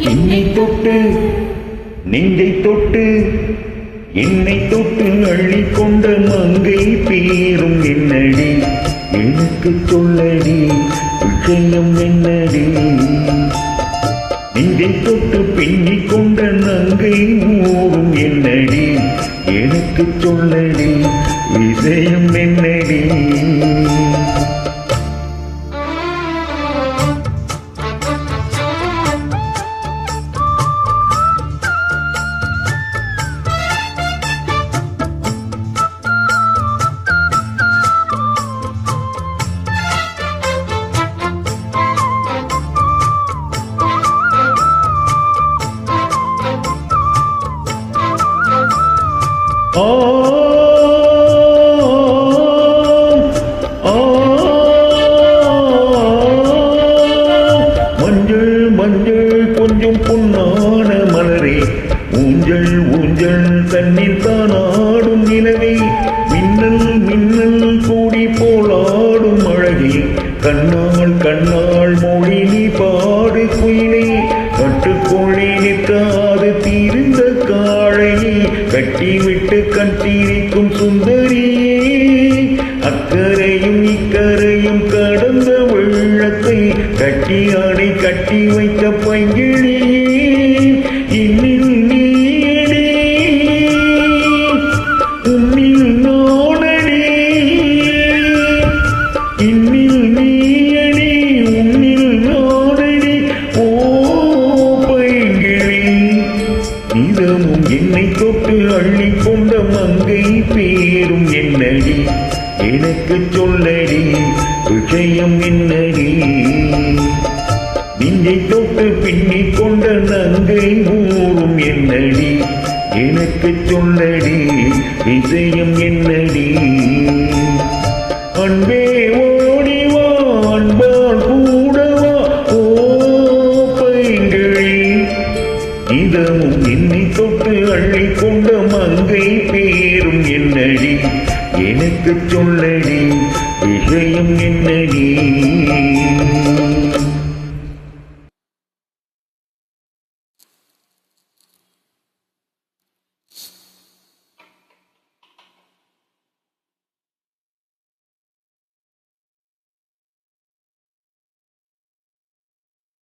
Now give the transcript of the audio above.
என்னை தொட்டு நெஞ்சை தொட்டு என்னை தொட்டு அள்ளிக்கொண்ட மங்கை பேரும் என்னடி எனக்கு சொல்லடி விஷயம் என்னடி நெஞ்சை தொட்டு பின்னிக் கொண்ட நங்கை ஊரும் என்னடி எனக்கு சொல்லடி விஷயம் என்னடி மஞ்சள் மஞ்சள் கொஞ்சம் பொன்னான மலரே ஊஞ்சல் ஊஞ்சல் தண்ணீர் தானாடும் நிலவே மின்னல் மின்னல் கூடி போலாடும் அழகே கண்ணால் கண்ணால் மொழி நீ பாடு குயிலே கட்டுக்கொள்ளி நிற்காது தீர்ந்த காளையே கட்டிவிட்டு கட்டிரிக்கும் சுந்தரியே அக்கரையும் இக்கரையும் கடந்த வெள்ளத்தை கட்டி ஆடை கட்டி வைத்த பைங்கிழியே இன்னில் நீடே உன்னில் நாடடி இன்னில் நீயடி உன்னில் நாடடி ஓ பைங்கிழி இதமும் என்னை தொட்டு அள்ளிக்கொண்ட மங்கை பேரும் என்னடி எனக்கு சொல்லடி விஷயம் என்னடி நெஞ்சை தொட்டு பின்னிக் கொண்ட நங்கை ஊரும் என்னடி எனக்கு சொல்லடி விஷயம் என்னடி அன்பே ஓடிவா அன்பால் கூடவா ஓ பைங்கிழி இதமும் என்னை தொட்டு அள்ளிக்கொண்ட மங்கை பேரும் என்னடி எனக்கு சொல்லடி விஷயம் என்னடி